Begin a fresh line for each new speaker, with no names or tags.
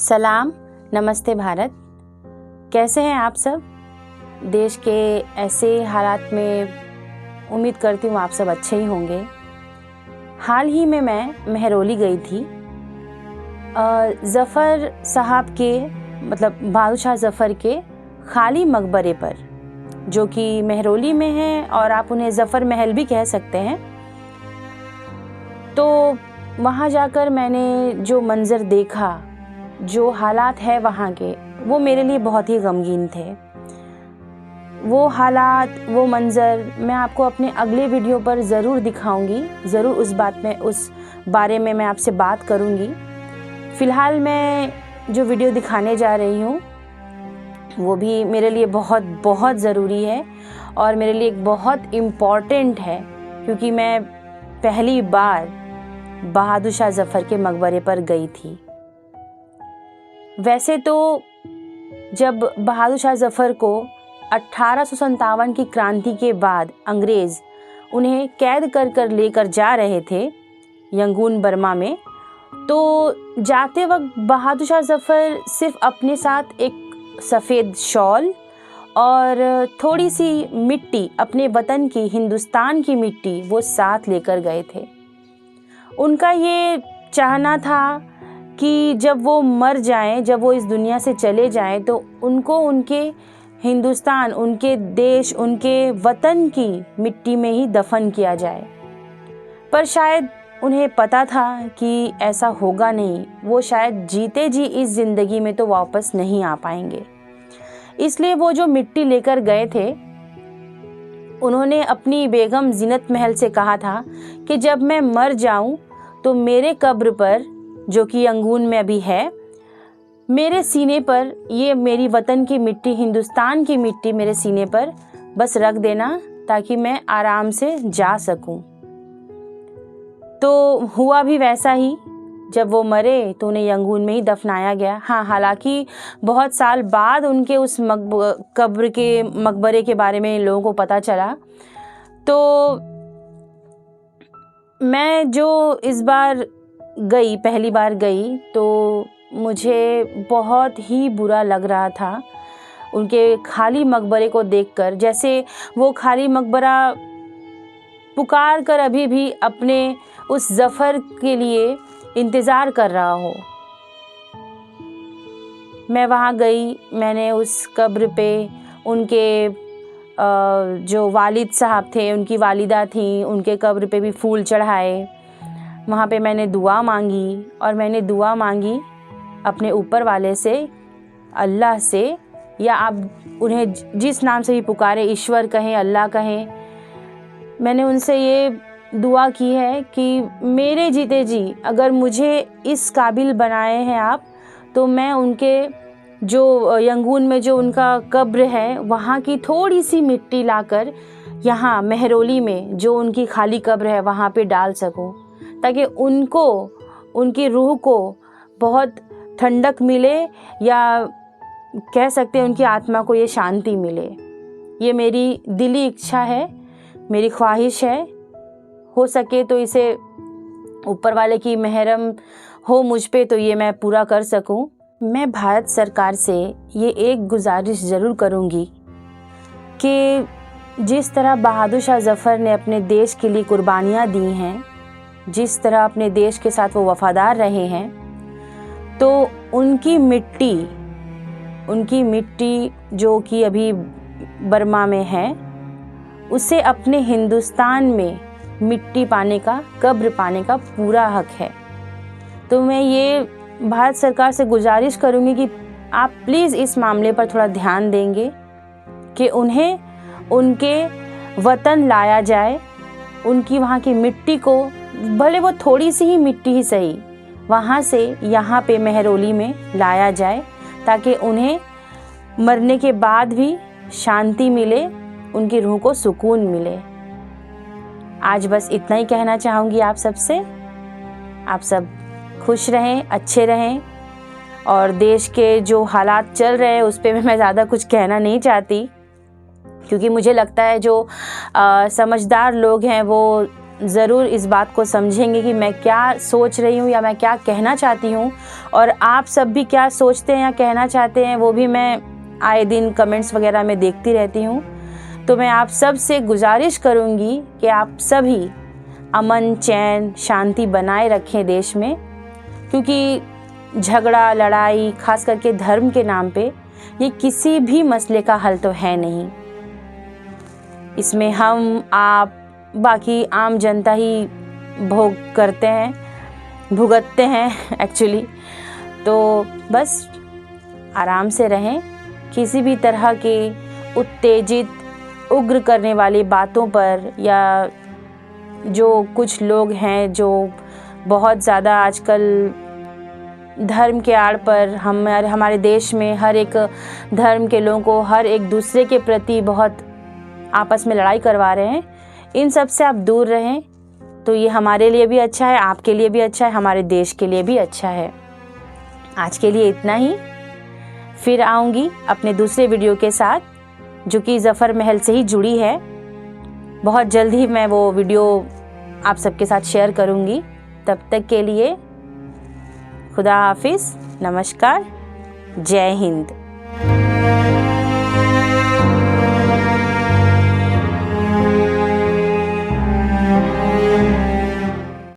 सलाम, नमस्ते भारत। कैसे हैं आप सब? देश के ऐसे हालात में उम्मीद करती हूँ आप सब अच्छे ही होंगे। हाल ही में मैं महरौली गई थी। ज़फ़र साहब के मतलब बहादुर शाह ज़फ़र के खाली मकबरे पर, जो कि महरौली में है और आप उन्हें ज़फ़र महल भी कह सकते हैं। तो वहाँ जाकर मैंने जो मंज़र देखा, जो हालात है वहाँ के, वो मेरे लिए बहुत ही गमगीन थे। वो हालात, वो मंज़र मैं आपको अपने अगले वीडियो पर ज़रूर दिखाऊंगी। ज़रूर उस बारे में मैं आपसे बात करूंगी। फ़िलहाल मैं जो वीडियो दिखाने जा रही हूँ वो भी मेरे लिए बहुत बहुत ज़रूरी है और मेरे लिए एक बहुत इम्पॉर्टेंट है, क्योंकि मैं पहली बार बहादुर शाह ज़फ़र के मकबरे पर गई थी। वैसे तो जब बहादुर शाह ज़फ़र को 1857 की क्रांति के बाद अंग्रेज़ उन्हें कैद कर लेकर जा रहे थे यंगून बर्मा में, तो जाते वक्त बहादुर शाह ज़फ़र सिर्फ अपने साथ एक सफ़ेद शॉल और थोड़ी सी मिट्टी, अपने वतन की, हिंदुस्तान की मिट्टी, वो साथ लेकर गए थे। उनका ये चाहना था कि जब वो मर जाएं, जब वो इस दुनिया से चले जाएं, तो उनको उनके हिंदुस्तान, उनके देश, उनके वतन की मिट्टी में ही दफन किया जाए। पर शायद उन्हें पता था कि ऐसा होगा नहीं। वो शायद जीते जी इस ज़िंदगी में तो वापस नहीं आ पाएंगे। इसलिए वो जो मिट्टी लेकर गए थे, उन्होंने अपनी बेगम ज़ीनत महल से कहा था कि जब मैं मर जाऊं तो मेरे कब्र पर, जो कि यंगून में अभी है, मेरे सीने पर ये मेरी वतन की मिट्टी, हिंदुस्तान की मिट्टी मेरे सीने पर बस रख देना, ताकि मैं आराम से जा सकूं। तो हुआ भी वैसा ही। जब वो मरे तो उन्हें यंगून में ही दफनाया गया। हाँ, हालांकि बहुत साल बाद उनके उस मकबरे के बारे में लोगों को पता चला। तो मैं जो इस बार गई, पहली बार गई, तो मुझे बहुत ही बुरा लग रहा था उनके खाली मकबरे को देखकर। जैसे वो खाली मकबरा पुकार कर अभी भी अपने उस ज़फ़र के लिए इंतज़ार कर रहा हो। मैं वहाँ गई, मैंने उस कब्र पे उनके जो वालिद साहब थे, उनकी वालिदा थी, उनके कब्र पे भी फूल चढ़ाए। वहाँ पे मैंने दुआ मांगी, और मैंने दुआ मांगी अपने ऊपर वाले से, अल्लाह से, या आप उन्हें जिस नाम से भी पुकारे, ईश्वर कहें, अल्लाह कहें। मैंने उनसे ये दुआ की है कि मेरे जीते जी अगर मुझे इस काबिल बनाए हैं आप, तो मैं उनके जो यंगून में जो उनका कब्र है, वहाँ की थोड़ी सी मिट्टी लाकर यहाँ महरौली में जो उनकी खाली कब्र है वहाँ पे डाल सकूं, ताकि उनको, उनकी रूह को बहुत ठंडक मिले, या कह सकते हैं उनकी आत्मा को ये शांति मिले। ये मेरी दिली इच्छा है, मेरी ख्वाहिश है। हो सके तो इसे ऊपर वाले की मेहरम हो मुझ पे, तो ये मैं पूरा कर सकूं। मैं भारत सरकार से ये एक गुजारिश ज़रूर करूंगी कि जिस तरह बहादुर शाह ज़फ़र ने अपने देश के लिए कुर्बानियाँ दी हैं, जिस तरह अपने देश के साथ वो वफ़ादार रहे हैं, तो उनकी मिट्टी जो कि अभी बर्मा में है, उसे अपने हिंदुस्तान में मिट्टी पाने का, कब्र पाने का पूरा हक है। तो मैं ये भारत सरकार से गुजारिश करूँगी कि आप प्लीज़ इस मामले पर थोड़ा ध्यान देंगे कि उन्हें उनके वतन लाया जाए। उनकी वहाँ की मिट्टी को, भले वो थोड़ी सी ही मिट्टी ही सही, वहाँ से यहाँ पे महरौली में लाया जाए, ताकि उन्हें मरने के बाद भी शांति मिले, उनकी रूह को सुकून मिले। आज बस इतना ही कहना चाहूँगी आप सबसे। आप सब खुश रहें, अच्छे रहें, और देश के जो हालात चल रहे हैं उस पर मैं ज़्यादा कुछ कहना नहीं चाहती, क्योंकि मुझे लगता है जो समझदार लोग हैं वो ज़रूर इस बात को समझेंगे कि मैं क्या सोच रही हूँ या मैं क्या कहना चाहती हूँ, और आप सब भी क्या सोचते हैं या कहना चाहते हैं वो भी मैं आए दिन कमेंट्स वगैरह में देखती रहती हूँ। तो मैं आप सब से गुजारिश करूँगी कि आप सभी अमन, चैन, शांति बनाए रखें देश में, क्योंकि झगड़ा, लड़ाई, खास करके धर्म के नाम पे, ये किसी भी मसले का हल तो है नहीं। इसमें हम, आप, बाकी आम जनता ही भुगतते हैं एक्चुअली। तो बस आराम से रहें, किसी भी तरह के उत्तेजित, उग्र करने वाली बातों पर, या जो कुछ लोग हैं जो बहुत ज़्यादा आजकल धर्म के आड़ पर हमारे देश में हर एक धर्म के लोगों को हर एक दूसरे के प्रति बहुत आपस में लड़ाई करवा रहे हैं, इन सब से आप दूर रहें। तो ये हमारे लिए भी अच्छा है, आपके लिए भी अच्छा है, हमारे देश के लिए भी अच्छा है। आज के लिए इतना ही। फिर आऊँगी अपने दूसरे वीडियो के साथ, जो कि ज़फ़र महल से ही जुड़ी है। बहुत जल्द ही मैं वो वीडियो आप सबके साथ शेयर करूँगी। तब तक के लिए खुदा हाफिज़, नमस्कार, जय हिंद।